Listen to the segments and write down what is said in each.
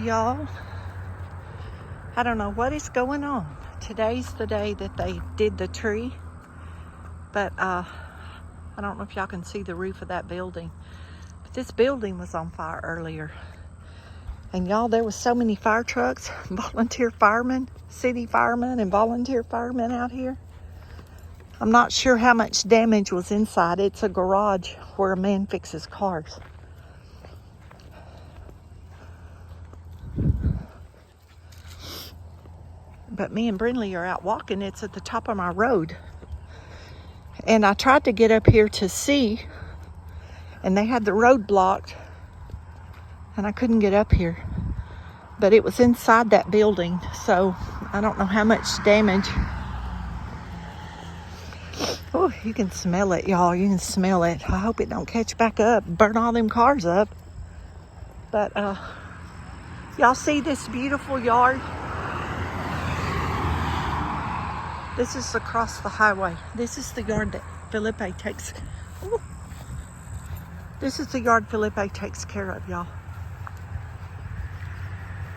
Y'all, I don't know what is going on. Today's the day that they did the tree, but I don't know if y'all can see the roof of that building, but this building was on fire earlier. And y'all, there was so many fire trucks, volunteer firemen, city firemen and volunteer firemen out here. I'm not sure how much damage was inside. It's a garage where a man fixes cars. But me and Brindley are out walking. It's at the top of my road. And I tried to get up here to see, and they had the road blocked, and I couldn't get up here. But it was inside that building, so I don't know how much damage. Oh, you can smell it, y'all. You can smell it. I hope it don't catch back up, burn all them cars up. But y'all see this beautiful yard? This is across the highway. This is the yard that Felipe takes. Ooh. This is the yard Felipe takes care of, y'all.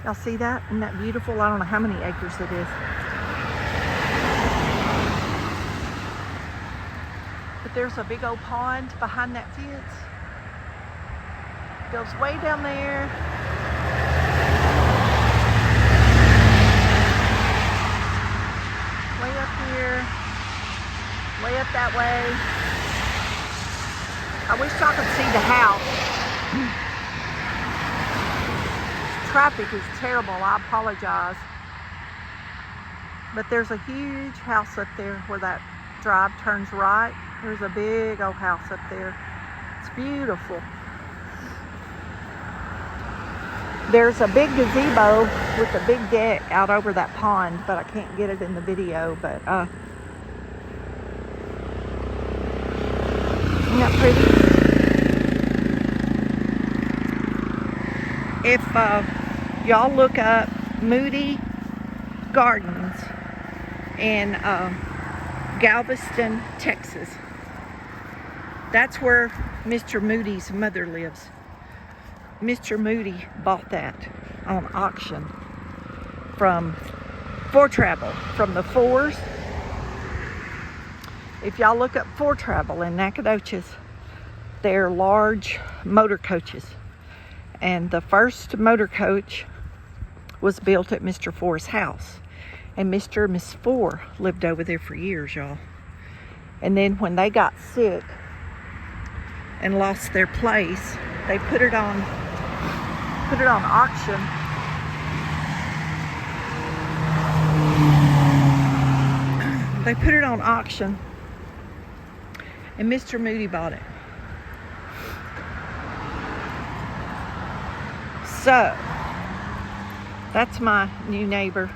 Y'all see that? Isn't that beautiful? I don't know how many acres it is. But there's a big old pond behind that fence. It goes way down there. Way up here. Way up that way. I wish y'all could see the house. Traffic is terrible. I apologize. But there's a huge house up there where that drive turns right. There's a big old house up there. It's beautiful. There's a big gazebo with a big deck out over that pond, but I can't get it in the video. But isn't that pretty? If y'all look up Moody Gardens in Galveston, Texas, that's where Mr. Moody's mother lives. Mr. Moody bought that on auction from For Travel, from the Fours. If y'all look up For Travel in Nacogdoches, they're large motor coaches. And the first motor coach was built at Mr. Four's house. And Mr. and Miss Four lived over there for years, y'all. And then when they got sick and lost their place, they put it on auction. They put it on auction, and Mr. Moody bought it. So, that's my new neighbor,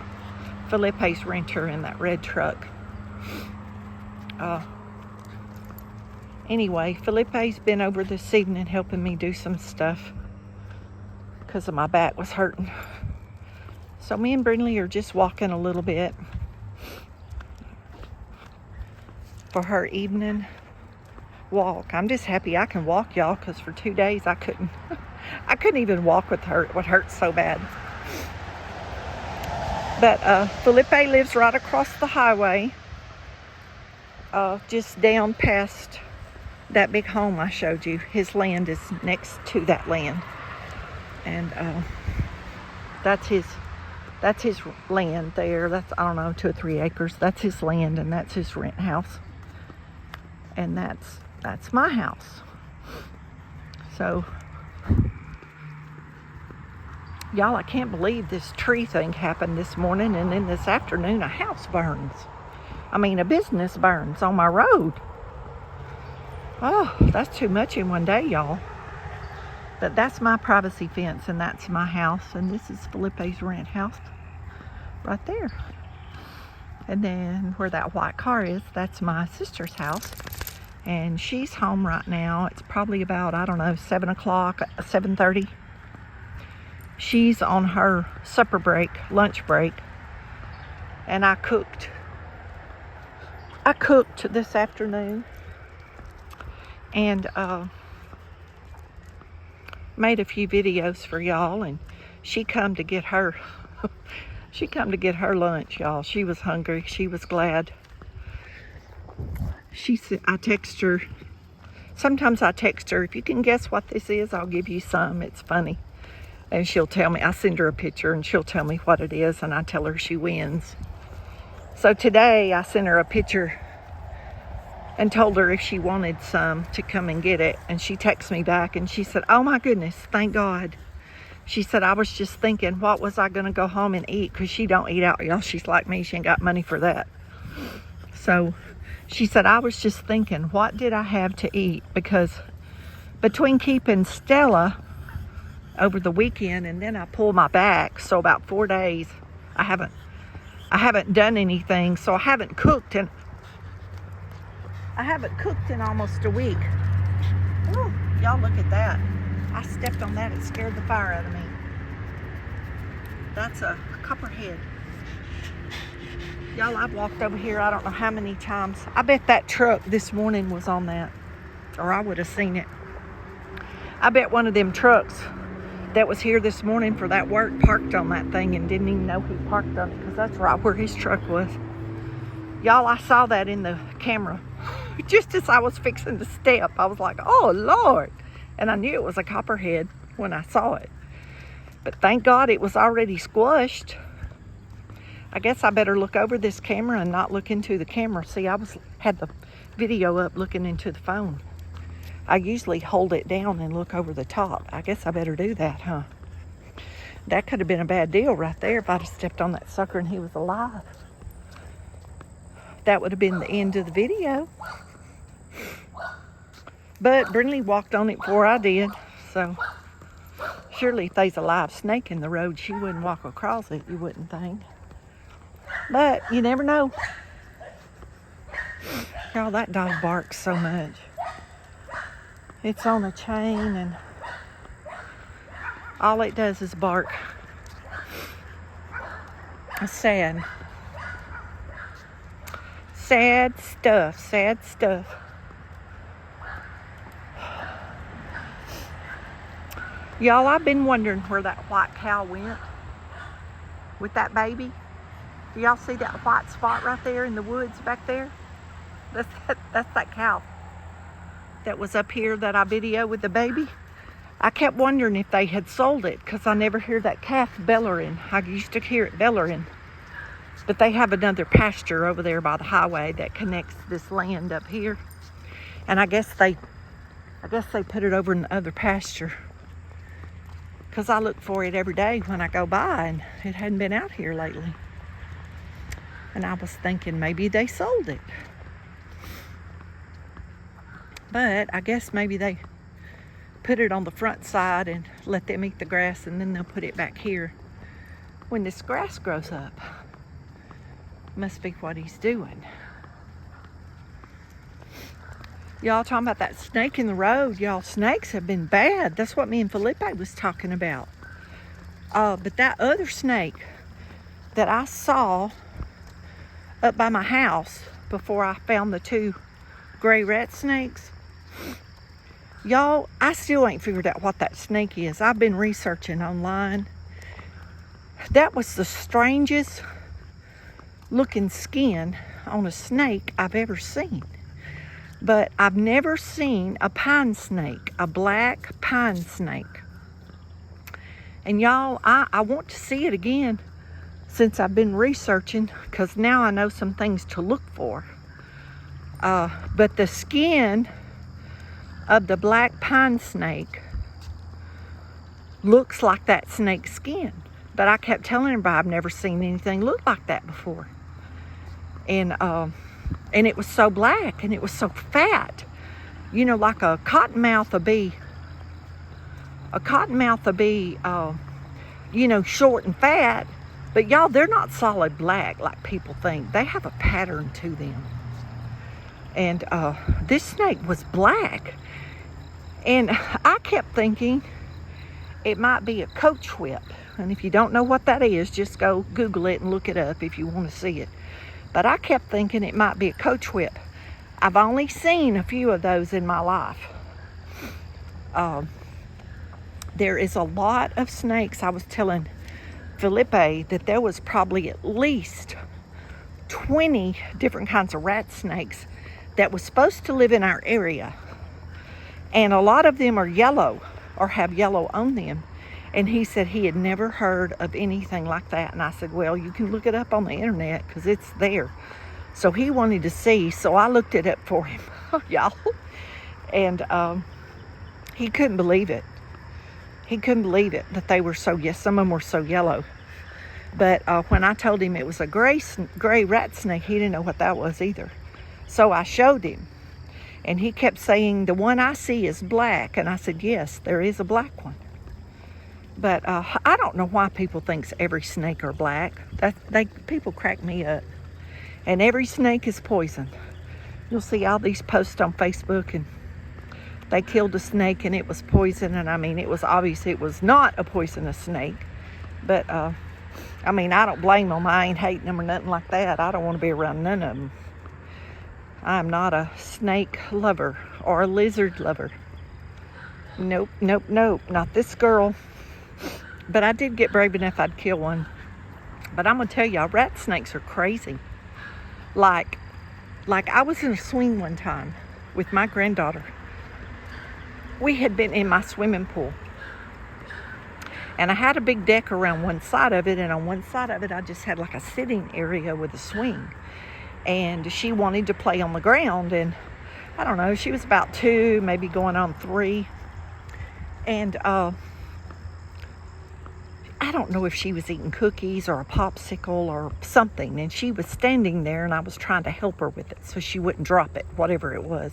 Felipe's renter in that red truck. Anyway, Felipe's been over this evening helping me do some stuff because my back was hurting. So me and Brindley are just walking a little bit for her evening walk. I'm just happy I can walk, y'all, because for 2 days I couldn't even walk with her. It would hurt so bad. But Felipe lives right across the highway, just down past that big home I showed you. His land is next to that land, and that's his land there. That's, I don't know, 2 or 3 acres. That's his land, and that's his rent house, and that's my house. So y'all, I can't believe this tree thing happened this morning, and then this afternoon a house burns. I mean, a business burns on my road. Oh, that's too much in one day, y'all. But that's my privacy fence, and that's my house, and this is Felipe's rent house right there. And then where that white car is, that's my sister's house, and she's home right now. It's probably about, I don't know, 7 o'clock, 7:30. She's on her supper break, lunch break, and I cooked this afternoon, and made a few videos for y'all and she come to get her. She come to get her lunch, y'all. She was hungry. She was glad. She said, I text her. Sometimes I text her, if you can guess what this is, I'll give you some. It's funny. And she'll tell me, I send her a picture and she'll tell me what it is, and I tell her she wins. So today I sent her a picture and told her if she wanted some to come and get it. And she texted me back and she said, oh my goodness, thank God. She said, I was just thinking, what was I going to go home and eat? Because she don't eat out, y'all. She's like me. She ain't got money for that. So she said, I was just thinking, what did I have to eat? Because between keeping Stella over the weekend and then I pulled my back, so about 4 days, I haven't done anything. So I haven't cooked in almost a week. Ooh, y'all look at that. I stepped on that, it scared the fire out of me. That's a copperhead. Y'all, I've walked over here I don't know how many times. I bet that truck this morning was on that, or I would have seen it. I bet one of them trucks that was here this morning for that work parked on that thing and didn't even know he parked on it, because that's right where his truck was. Y'all, I saw that in the camera. Just as I was fixing to step, I was like, oh Lord. And I knew it was a copperhead when I saw it. But thank God it was already squashed. I guess I better look over this camera and not look into the camera. See, I had the video up looking into the phone. I usually hold it down and look over the top. I guess I better do that, huh? That could have been a bad deal right there if I'd have stepped on that sucker and he was alive. That would have been the end of the video. But Brindley walked on it before I did, so surely if there's a live snake in the road, she wouldn't walk across it, you wouldn't think. But you never know. Y'all, that dog barks so much. It's on a chain and all it does is bark. It's sad. Sad stuff, sad stuff. Y'all, I've been wondering where that white cow went with that baby. Do y'all see that white spot right there in the woods back there? That's that cow that was up here that I videoed with the baby. I kept wondering if they had sold it because I never hear that calf bellowing. I used to hear it bellowing. But they have another pasture over there by the highway that connects this land up here. And I guess they put it over in the other pasture. Because I look for it every day when I go by, and it hadn't been out here lately. And I was thinking maybe they sold it. But I guess maybe they put it on the front side and let them eat the grass, and then they'll put it back here when this grass grows up. Must be what he's doing. Y'all talking about that snake in the road. Y'all, snakes have been bad. That's what me and Felipe was talking about. But that other snake that I saw up by my house before I found the 2 gray rat snakes, y'all, I still ain't figured out what that snake is. I've been researching online. That was the strangest looking skin on a snake I've ever seen. But I've never seen a pine snake, a black pine snake. And y'all, I want to see it again since I've been researching, because now I know some things to look for. But the skin of the black pine snake looks like that snake's skin. But I kept telling everybody I've never seen anything look like that before. And it was so black and it was so fat. You know, like a cottonmouth will be, you know, short and fat. But y'all, they're not solid black like people think. They have a pattern to them. And this snake was black. And I kept thinking it might be a coach whip. And if you don't know what that is, just go Google it and look it up if you want to see it. But I kept thinking it might be a coach whip. I've only seen a few of those in my life. there is a lot of snakes. I was telling Felipe that there was probably at least 20 different kinds of rat snakes that was supposed to live in our area. And a lot of them are yellow or have yellow on them. And he said he had never heard of anything like that. And I said, well, you can look it up on the internet because it's there. So he wanted to see, so I looked it up for him, y'all. And he couldn't believe it. He couldn't believe it that they were so, yes, some of them were so yellow. But when I told him it was a gray rat snake, he didn't know what that was either. So I showed him. And he kept saying, the one I see is black. And I said, yes, there is a black one. But I don't know why people think every snake are black. People crack me up. And every snake is poison. You'll see all these posts on Facebook, and they killed a snake and it was poison. And I mean, it was obvious it was not a poisonous snake. But I mean, I don't blame them. I ain't hating them or nothing like that. I don't want to be around none of them. I'm not a snake lover or a lizard lover. Nope, nope, nope. Not this girl. But I did get brave enough I'd kill one. But I'm going to tell y'all, rat snakes are crazy. Like I was in a swing one time with my granddaughter. We had been in my swimming pool. And I had a big deck around one side of it. And on one side of it, I just had like a sitting area with a swing. And she wanted to play on the ground. And I don't know, she was about 2, maybe going on 3. And I don't know if she was eating cookies or a popsicle or something. And she was standing there and I was trying to help her with it so she wouldn't drop it, whatever it was.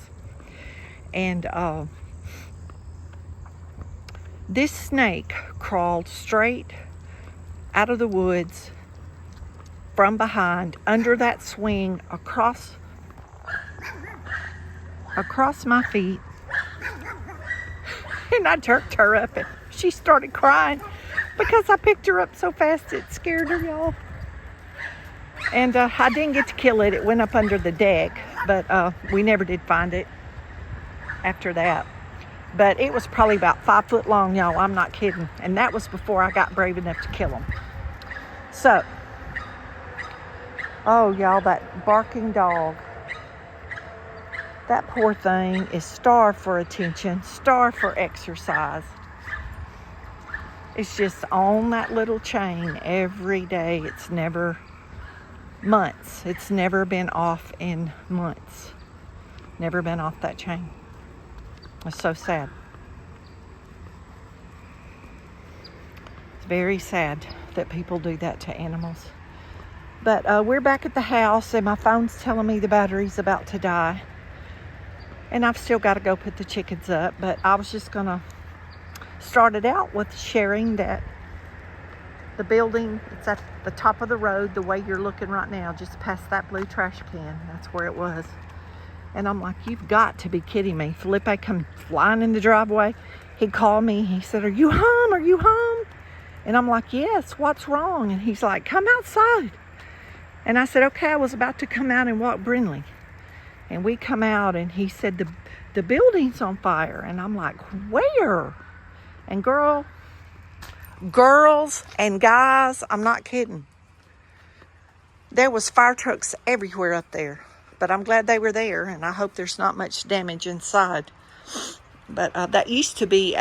And this snake crawled straight out of the woods from behind, under that swing, across my feet. And I jerked her up and she started crying because I picked her up so fast it scared her, y'all. And I didn't get to kill it. It went up under the deck, but we never did find it after that. But it was probably about 5 foot long, y'all. I'm not kidding. And that was before I got brave enough to kill him. So, oh, y'all, that barking dog. That poor thing is starved for attention, starved for exercise. It's just on that little chain every day. It's never months. It's never been off in months. Never been off that chain. It's so sad. It's very sad that people do that to animals. But we're back at the house and my phone's telling me the battery's about to die. And I've still got to go put the chickens up. But I was just going to start it out with sharing that the building, it's at the top of the road, the way you're looking right now, just past that blue trash can. That's where it was. And I'm like, you've got to be kidding me. Felipe come flying in the driveway. He called me. He said, are you home? Are you home? And I'm like, yes, what's wrong? And he's like, come outside. And I said, okay, I was about to come out and walk Brinley. And we come out and he said, the building's on fire. And I'm like, where? And girls and guys, I'm not kidding. There was fire trucks everywhere up there. But I'm glad they were there, and I hope there's not much damage inside. But that used to be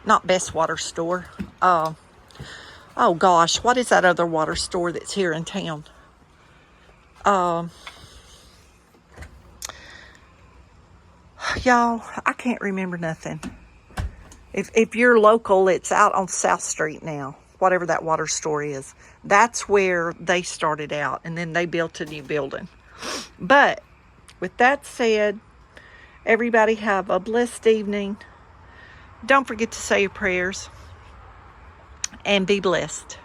not best water store. Oh gosh, what is that other water store that's here in town? Y'all, I can't remember nothing. If you're local, it's out on South Street now. Whatever that water store is. That's where they started out, and then they built a new building. But with that said, everybody have a blessed evening. Don't forget to say your prayers and be blessed.